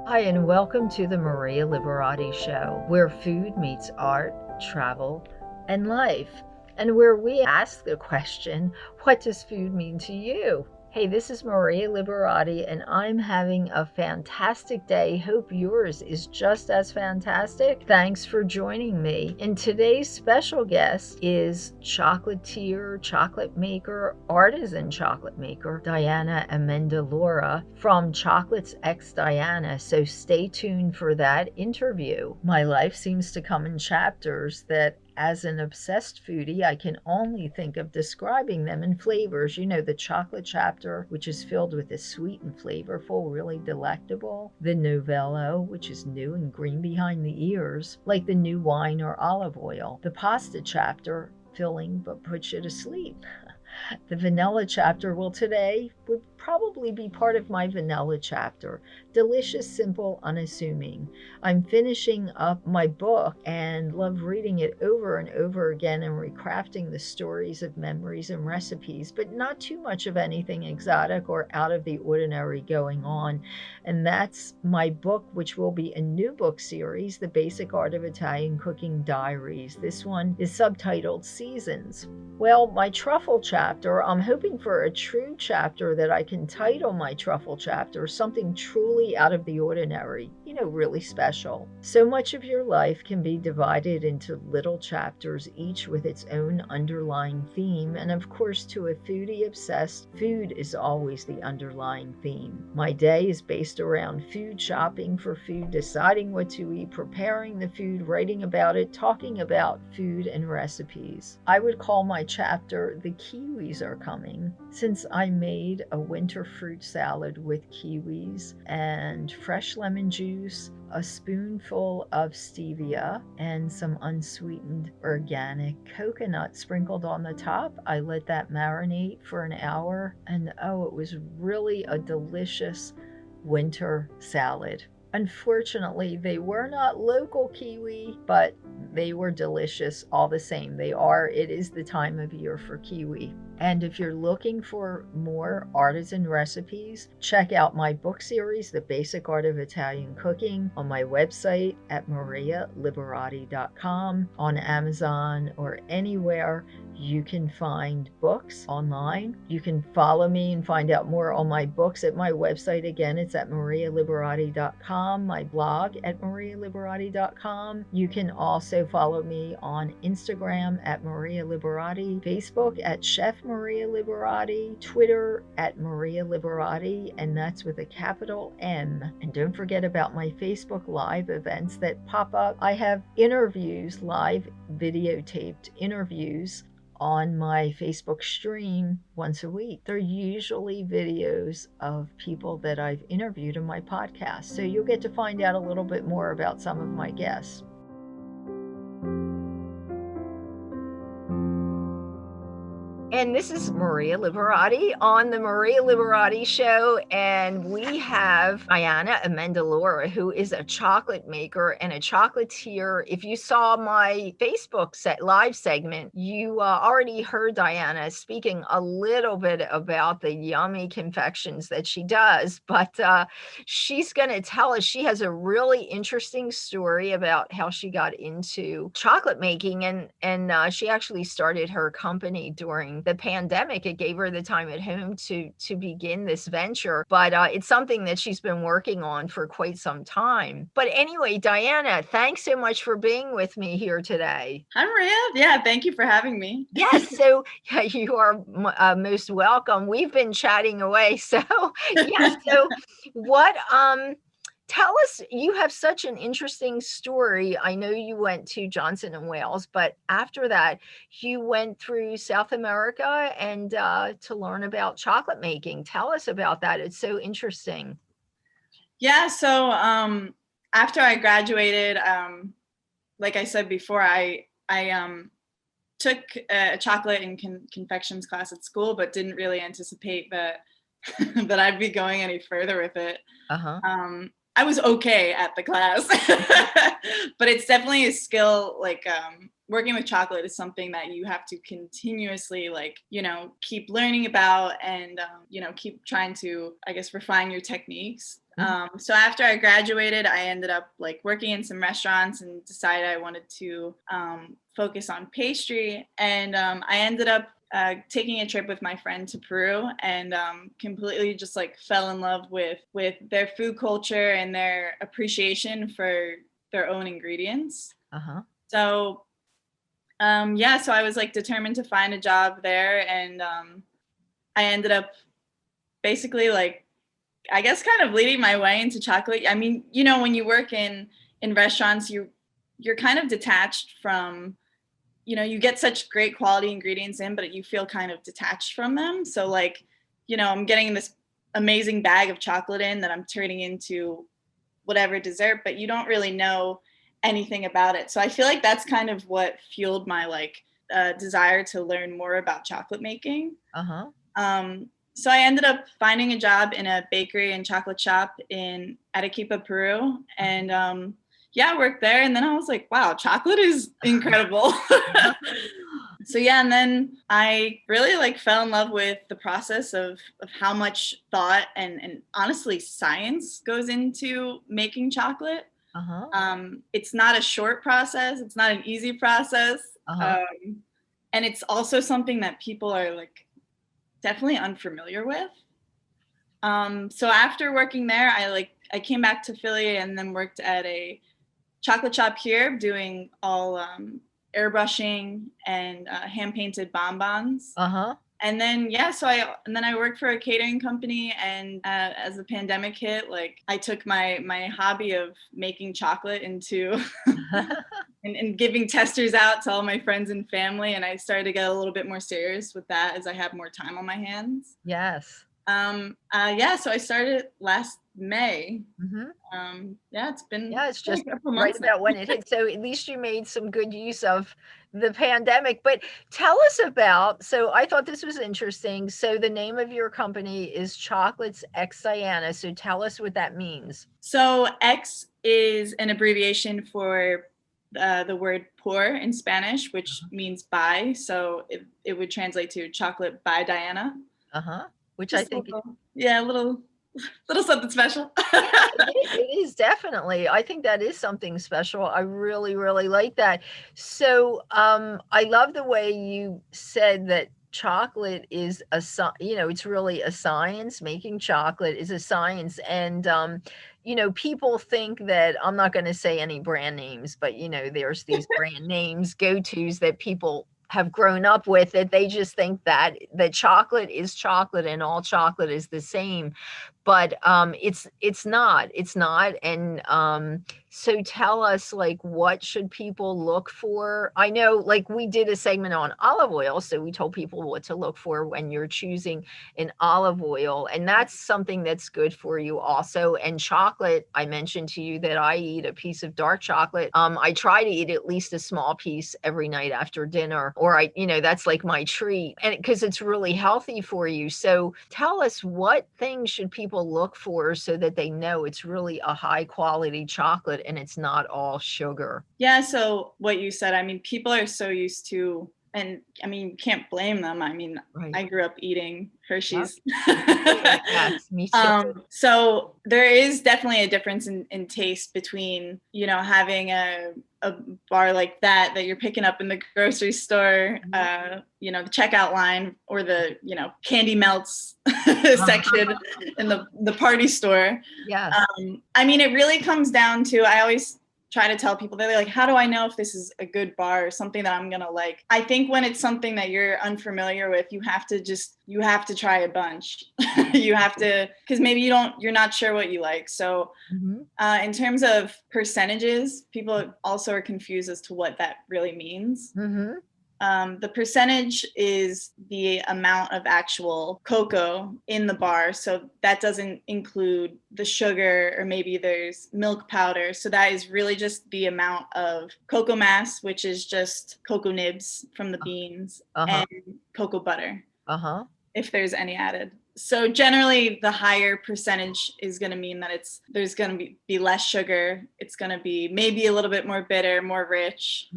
Hi, and welcome to the Maria Liberati Show, where food meets art, travel, and life, and where we ask the question, what does food mean to you? Hey, this is Maria Liberati, and I'm having a fantastic day. Hope yours is just as fantastic. Thanks for joining me. And today's special guest is chocolatier, chocolate maker, artisan chocolate maker, Diana Amendolora from Chocolates X Diana. So stay tuned for that interview. My life seems to come in chapters that as an obsessed foodie, I can only think of describing them in flavors. You know, the chocolate chapter, which is filled with the sweet and flavorful, really delectable. The novello, which is new and green behind the ears, like the new wine or olive oil. The pasta chapter, filling but puts you to sleep. The vanilla chapter, well, today would probably be part of my vanilla chapter. Delicious, simple, unassuming. I'm finishing up my book and love reading it over and over again and recrafting the stories of memories and recipes, but not too much of anything exotic or out of the ordinary going on. And that's my book, which will be a new book series, The Basic Art of Italian Cooking Diaries. This one is subtitled Seasons. Well, my truffle chapter, I'm hoping for a true chapter that I can title my truffle chapter something truly out of the ordinary, really special. So much of your life can be divided into little chapters, each with its own underlying theme. And of course, to a foodie obsessed, food is always the underlying theme. My day is based around food, shopping for food, deciding what to eat, preparing the food, writing about it, talking about food and recipes. I would call my chapter The Kiwis Are Coming, since I made a winter fruit salad with kiwis and fresh lemon juice, a spoonful of stevia, and some unsweetened organic coconut sprinkled on the top. I let that marinate for an hour, and it was really a delicious winter salad. Unfortunately, they were not local kiwi, but they were delicious all the same. It is the time of year for kiwi. And if you're looking for more artisan recipes, check out my book series, The Basic Art of Italian Cooking, on my website at marialiberati.com, on Amazon, or anywhere you can find books online. You can follow me and find out more on my books at my website. Again, it's at marialiberati.com, my blog at marialiberati.com. You can also follow me on Instagram at Maria Liberati, Facebook at Chef Maria Liberati, Twitter at Maria Liberati, and that's with a capital M. And don't forget about my Facebook Live events that pop up. I have interviews, live videotaped interviews on my Facebook stream once a week. They're usually videos of people that I've interviewed in my podcast. So you'll get to find out a little bit more about some of my guests. And this is Maria Liberati on the Maria Liberati Show. And we have Diana Amendolora, who is a chocolate maker and a chocolatier. If you saw my Facebook live segment, you already heard Diana speaking a little bit about the yummy confections that she does. But she's going to tell us, she has a really interesting story about how she got into chocolate making. And she actually started her company during the pandemic. It gave her the time at home to begin this venture, but it's something that she's been working on for quite some time. But anyway, Diana, thanks so much for being with me here today. Hi, Maria. Yeah, thank you for having me. Yes, so you are most welcome. We've been chatting away, so yeah. So what tell us, you have such an interesting story. I know you went to Johnson and Wales, but after that, you went through South America and to learn about chocolate making. Tell us about that. It's so interesting. Yeah, so after I graduated, like I said before, I took a chocolate and confections class at school, but didn't really anticipate that that I'd be going any further with it. I was okay at the class, but it's definitely a skill. Like working with chocolate is something that you have to continuously, keep learning about and, keep trying to, I guess, refine your techniques. So after I graduated, I ended up like working in some restaurants and decided I wanted to focus on pastry. And I ended up taking a trip with my friend to Peru and completely just like fell in love with their food culture and their appreciation for their own ingredients. So yeah, so I was like determined to find a job there, and I ended up basically like, I guess, kind of leading my way into chocolate. I mean, you know, when you work in restaurants, you're kind of detached from, you know, you get such great quality ingredients in, but you feel kind of detached from them. So like, you know, I'm getting this amazing bag of chocolate in that I'm turning into whatever dessert, but you don't really know anything about it. So I feel like that's kind of what fueled my like desire to learn more about chocolate making. So I ended up finding a job in a bakery and chocolate shop in Arequipa, Peru, and yeah, I worked there. And then I was like, wow, chocolate is incredible. So yeah, and then I really like fell in love with the process of how much thought and honestly science goes into making chocolate. It's not a short process. It's not an easy process. And it's also something that people are like definitely unfamiliar with. So after working there, I came back to Philly and then worked at a chocolate shop here doing all airbrushing and hand painted bonbons. And then yeah, so I worked for a catering company, and as the pandemic hit, like I took my hobby of making chocolate into and giving testers out to all my friends and family, and I started to get a little bit more serious with that as I have more time on my hands. Yes. Yeah, so I started last May. Yeah, it's just a couple right months now. about when it hit. So at least you made some good use of the pandemic. But tell us about, so I thought this was interesting. So the name of your company is Chocolates X Diana. So tell us what that means. So X is an abbreviation for the word por in Spanish, which means by. So it would translate to chocolate by Diana. Which Just I think, a little something special. it is definitely. I think that is something special. I really, really like that. So I love the way you said that chocolate is it's really a science. Making chocolate is a science. And people think that, I'm not going to say any brand names, but there's these brand names, go-tos that people have grown up with, it. They just think that chocolate is chocolate and all chocolate is the same. But it's not. And so tell us, like, what should people look for? I know, like, we did a segment on olive oil, so we told people what to look for when you're choosing an olive oil, and that's something that's good for you also. And chocolate, I mentioned to you that I eat a piece of dark chocolate. I try to eat at least a small piece every night after dinner, or that's like my treat, and because it's really healthy for you. So tell us, what things should people look for so that they know it's really a high quality chocolate and it's not all sugar? Yeah, so what you said, I mean, people are so used to, and I mean, you can't blame them. I mean, Right. I grew up eating Hershey's. Yes, me too. So there is definitely a difference in taste between, having a bar like that you're picking up in the grocery store, the checkout line, or the, candy melts section in the party store. Yes. I mean, it really comes down to, I always try to tell people, they're like, how do I know if this is a good bar or something that I'm gonna like? I think when it's something that you're unfamiliar with, you have to try a bunch. You have to, because maybe you're not sure what you like. So in terms of percentages, people also are confused as to what that really means. The percentage is the amount of actual cocoa in the bar. So that doesn't include the sugar, or maybe there's milk powder. So that is really just the amount of cocoa mass, which is just cocoa nibs from the beans, and cocoa butter, if there's any added. So generally, the higher percentage is going to mean that there's going to be less sugar. It's going to be maybe a little bit more bitter, more rich.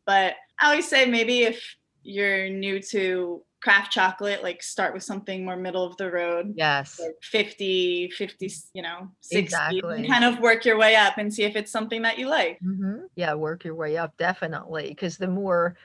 But I always say, maybe if you're new to craft chocolate, like start with something more middle of the road, Yes, like 50, 50, 60, and exactly. kind of work your way up and see if it's something that you like. Yeah, work your way up, definitely, because the more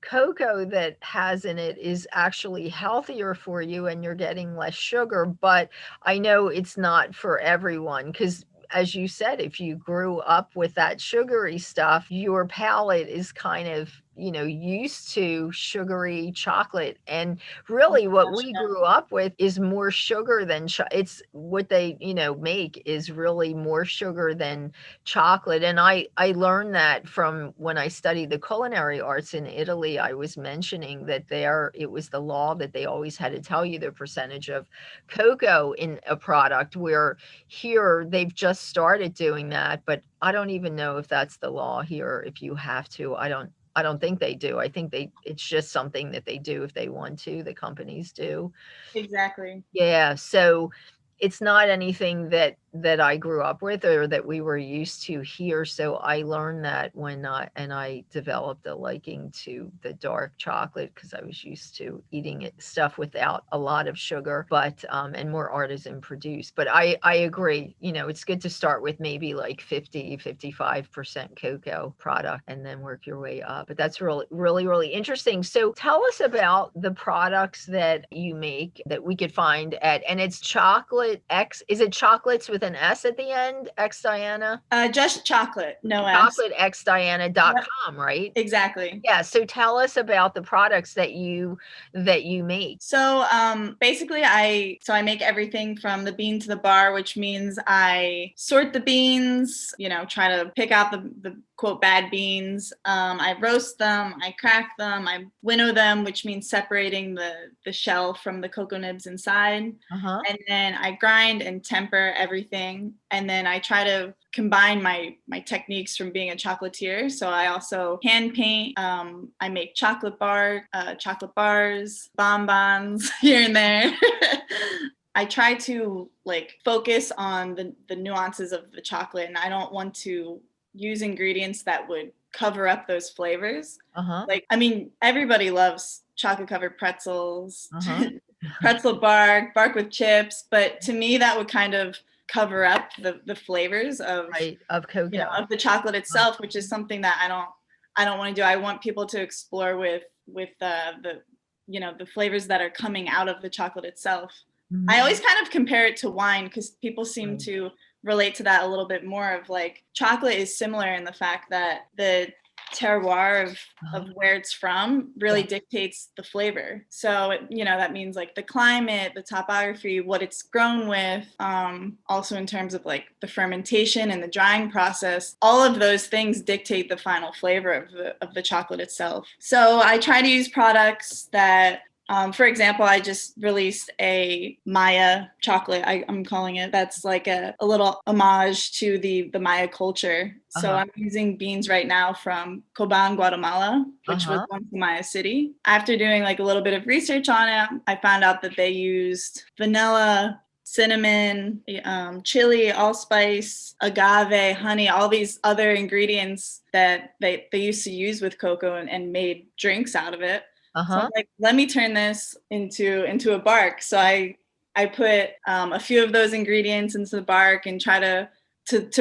cocoa that has in it is actually healthier for you and you're getting less sugar, but I know it's not for everyone because as you said, if you grew up with that sugary stuff, your palate is kind of, used to sugary chocolate. And Oh really my what gosh, we yeah. grew up with is more sugar than it's what they, make is really more sugar than chocolate. And I learned that from when I studied the culinary arts in Italy. I was mentioning that there it was the law that they always had to tell you the percentage of cocoa in a product, where here they've just started doing that, but I don't even know if that's the law here, if you have to. I don't think they do. I think it's just something that they do if they want to, the companies do. Exactly. Yeah, so it's not anything that I grew up with or that we were used to here, so I learned that when I developed a liking to the dark chocolate because I was used to eating it stuff without a lot of sugar, but, and more artisan produced. But I agree, it's good to start with maybe like 50-55% cocoa product and then work your way up. But that's really, really, really interesting. So tell us about the products that you make that we could find and it's Chocolate X. Is it chocolates with an S at the end? X Diana? Just chocolate, no S. Yep, ChocolateXDiana.com, right? exactly. Yeah. So tell us about the products that you make. So basically, I make everything from the bean to the bar, which means I sort the beans, try to pick out the quote bad beans. I roast them, I crack them, I winnow them, which means separating the shell from the cocoa nibs inside. Uh-huh. And then I grind and temper everything. And then I try to combine my techniques from being a chocolatier. So I also hand paint. I make chocolate bars, bonbons here and there. I try to like focus on the nuances of the chocolate, and I don't want to use ingredients that would cover up those flavors. Uh-huh. Like, I mean, everybody loves chocolate covered pretzels, Uh-huh. pretzel bark with chips, but to me that would kind of cover up the flavors Right. Of cocoa. of the chocolate itself, which is something that I don't want to do. I want people to explore with the flavors that are coming out of the chocolate itself. I Mhm. always kind of compare it to wine because people seem Right. to relate to that a little bit more. Of like, chocolate is similar in the fact that the terroir of Uh-huh. where it's from really Yeah. dictates the flavor. So that means like the climate, the topography, what it's grown with, also in terms of like the fermentation and the drying process. All of those things dictate the final flavor of the chocolate itself. So I try to use products that, for example, I just released a Maya chocolate, I'm calling it. That's like a little homage to the Maya culture. So Uh-huh. I'm using beans right now from Coban, Guatemala, which was Uh-huh. once a Maya city. After doing like a little bit of research on it, I found out that they used vanilla, cinnamon, chili, allspice, agave, honey, all these other ingredients that they used to use with cocoa and made drinks out of it. So I'm Uh-huh. like, let me turn this into a bark. So I put a few of those ingredients into the bark and try to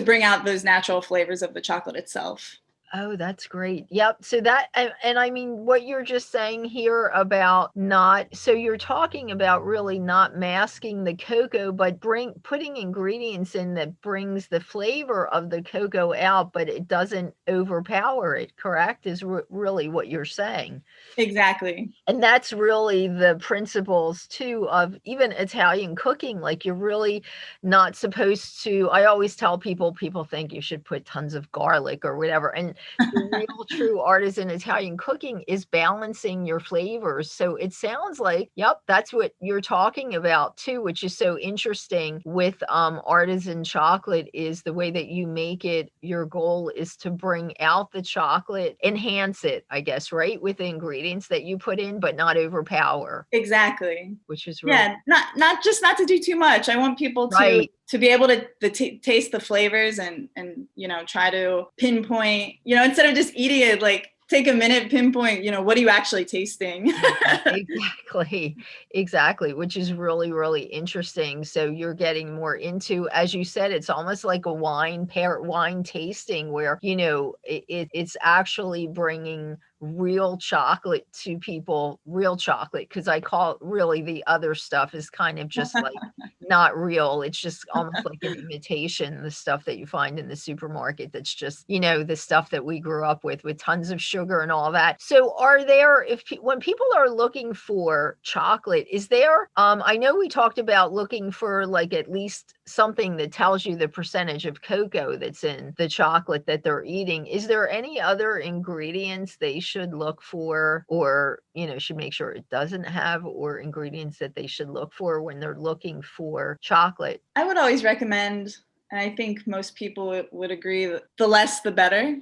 bring out those natural flavors of the chocolate itself. Oh, that's great. Yep. So that and I mean what you're just saying here about not so you're talking about really not masking the cocoa, but putting ingredients in that brings the flavor of the cocoa out, but it doesn't overpower it, correct? Is really what you're saying. Exactly. And that's really the principles too of even Italian cooking. Like you're really not supposed to. I always tell people think you should put tons of garlic or whatever. And the real true artisan Italian cooking is balancing your flavors. So it sounds like, yep, that's what you're talking about too, which is so interesting with artisan chocolate is the way that you make it. Your goal is to bring out the chocolate, enhance it, I guess, right? With the ingredients that you put in, but not overpower, Exactly. which is really Yeah, not to do too much. I want people right. to be able to taste the flavors and try to pinpoint, instead of just eating it, like take a minute, pinpoint, what are you actually tasting? Exactly, which is really, really interesting. So you're getting more into, as you said, it's almost like a wine tasting where, it's actually bringing real chocolate to people, real chocolate, because I call really the other stuff is kind of just like not real. It's just almost like an imitation, the stuff that you find in the supermarket that's just, the stuff that we grew up with tons of sugar and all that. So are there, when people are looking for chocolate, is there, I know we talked about looking for like at least something that tells you the percentage of cocoa that's in the chocolate that they're eating. Is there any other ingredients they should look for, or, should make sure it doesn't have, or ingredients that they should look for when they're looking for chocolate? I would always recommend, and I think most people would agree, that the less the better.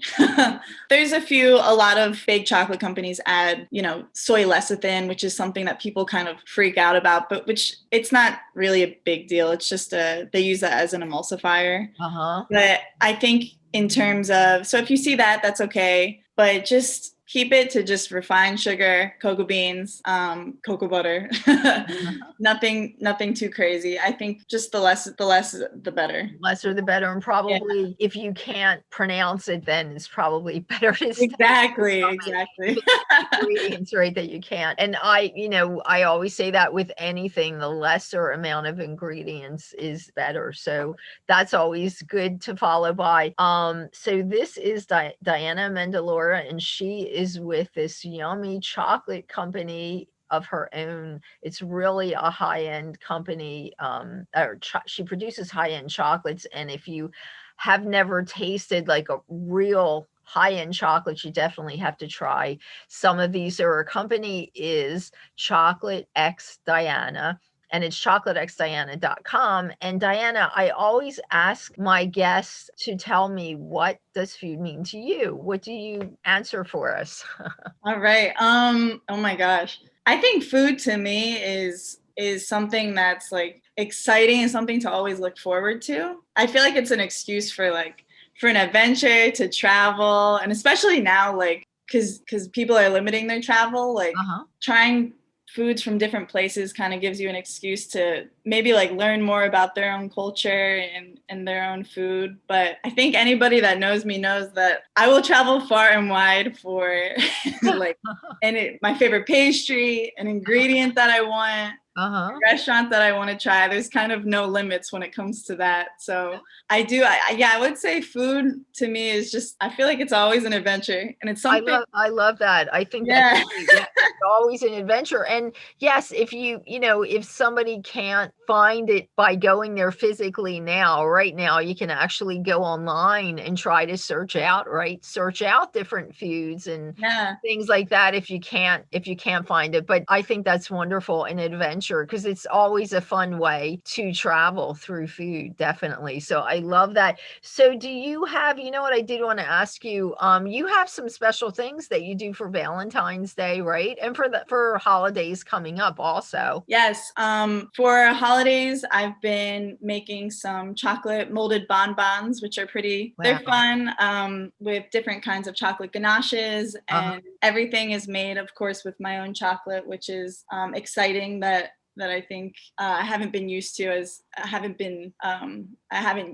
There's a lot of fake chocolate companies add, soy lecithin, which is something that people kind of freak out about, but which it's not really a big deal. It's just they use that as an emulsifier. Uh-huh. But I think in terms of, so if you see that, that's okay, but just keep it to just refined sugar, cocoa beans, cocoa butter. Nothing too crazy. I think just the less the better. Lesser the better, and Yeah. probably if you can't pronounce it, then it's probably better to stay Exactly. ingredients, right, that you can't. And I always say that with anything, the lesser amount of ingredients is better. So that's always good to follow by. So this is Diana Amendolora, and she is with this yummy chocolate company of her own. It's really a high-end company. She produces high-end chocolates, and if you have never tasted like a real high-end chocolate, you definitely have to try some of these. So her company is Chocolate X Diana, and it's chocolateXdiana.com. And Diana, I always ask my guests to tell me, what does food mean to you? What do you answer for us? All right. Oh my gosh. I think food to me is something that's like exciting and something to always look forward to. I feel like it's an excuse for an adventure, to travel, and especially now, like, because people are limiting their travel, like trying foods from different places kind of gives you an excuse to maybe like learn more about their own culture and their own food. But I think anybody that knows me knows that I will travel far and wide for like my favorite pastry, an ingredient that I want, a restaurant that I want to try. There's kind of no limits when it comes to that. So I would say food to me is just, I feel like it's always an adventure, and it's something. I love that. I think that's great. Yeah, it's always an adventure. And yes, if if somebody can't find it by going there physically right now, you can actually go online and try to search out different foods and things like that if you can't find it. But I think that's wonderful, an adventure, because it's always a fun way to travel through food, definitely. So I love that. So do you have, what I did want to ask you, you have some special things that you do for Valentine's Day, right? And for holidays coming up also. Yes. For holidays, I've been making some chocolate molded bonbons, which are they're fun, with different kinds of chocolate ganaches, and everything is made, of course, with my own chocolate, which is exciting that I think I haven't been used to, as I haven't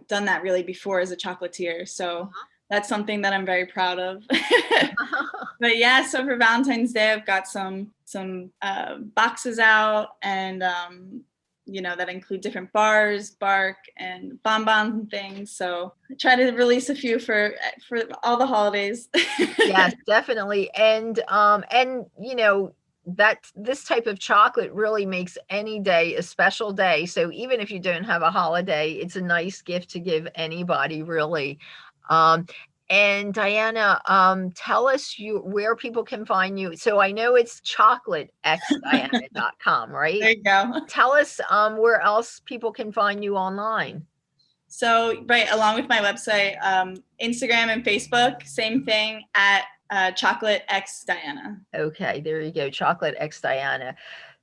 done that really before as a chocolatier. So that's something that I'm very proud of. But yeah, so for Valentine's Day, I've got some boxes out, and that include different bars, bark, and bonbons and things. So I try to release a few for all the holidays. Yes, definitely. And that this type of chocolate really makes any day a special day. So even if you don't have a holiday, it's a nice gift to give anybody, really. And Diana, tell us where people can find you. So I know it's chocolateXdiana.com, right? There you go. Tell us where else people can find you online. So, right, along with my website, Instagram and Facebook, same thing, at Chocolate X Diana. Okay, there you go, Chocolate X Diana.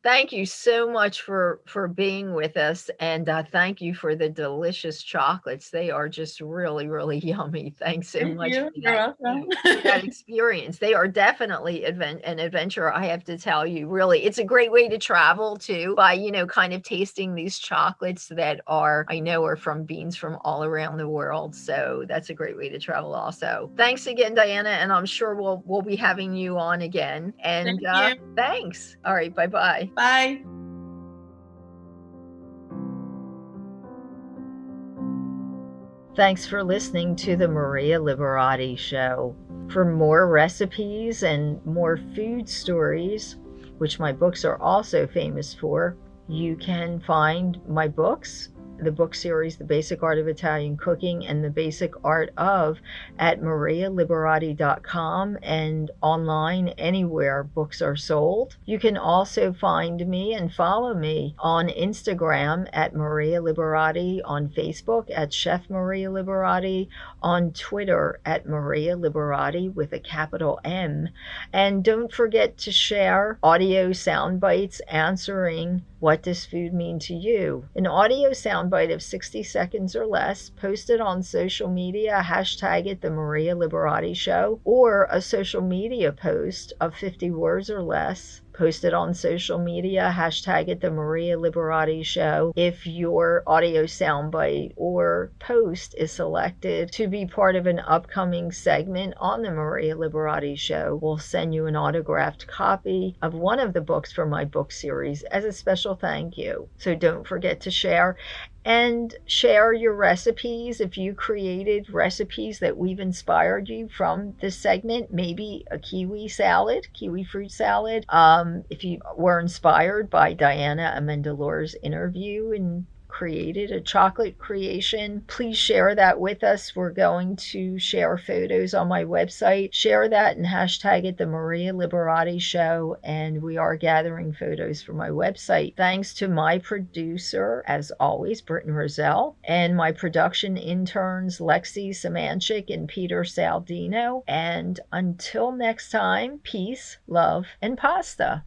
Thank you so much for being with us, and thank you for the delicious chocolates. They are just really, really yummy. Thanks so Thank much you. for You're that welcome. for that experience. They are definitely an adventure, I have to tell you. Really, it's a great way to travel too, by kind of tasting these chocolates that I know are from beans from all around the world. So that's a great way to travel also. Thanks again, Diana, and I'm sure we'll be having you on again. And Thank you. thanks. All right, bye-bye. Bye. Thanks for listening to the Maria Liberati Show. For more recipes and more food stories, which my books are also famous for, you can find my books, the book series, The Basic Art of Italian Cooking and The Basic Art of, at marialiberati.com and online anywhere books are sold. You can also find me and follow me on Instagram at Maria Liberati, on Facebook at Chef Maria Liberati, on Twitter at Maria Liberati with a capital M. And don't forget to share audio sound bites answering what does food mean to you? An audio soundbite of 60 seconds or less, posted on social media, hashtag it The Maria Liberati Show, or a social media post of 50 words or less, posted on social media, hashtag it The Maria Liberati Show. If your audio soundbite or post is selected to be part of an upcoming segment on The Maria Liberati Show, we'll send you an autographed copy of one of the books from my book series as a special thank you. So don't forget to share. And share your recipes. If you created recipes that we've inspired you from this segment, maybe a kiwi fruit salad. If you were inspired by Diana Amendolora's interview and created a chocolate creation, please share that with us. We're going to share photos on my website. Share that and hashtag it The Maria Liberati Show, and we are gathering photos for my website. Thanks to my producer, as always, Britton Roselle, and my production interns, Lexi Samanchik and Peter Saldino. And until next time, peace, love, and pasta.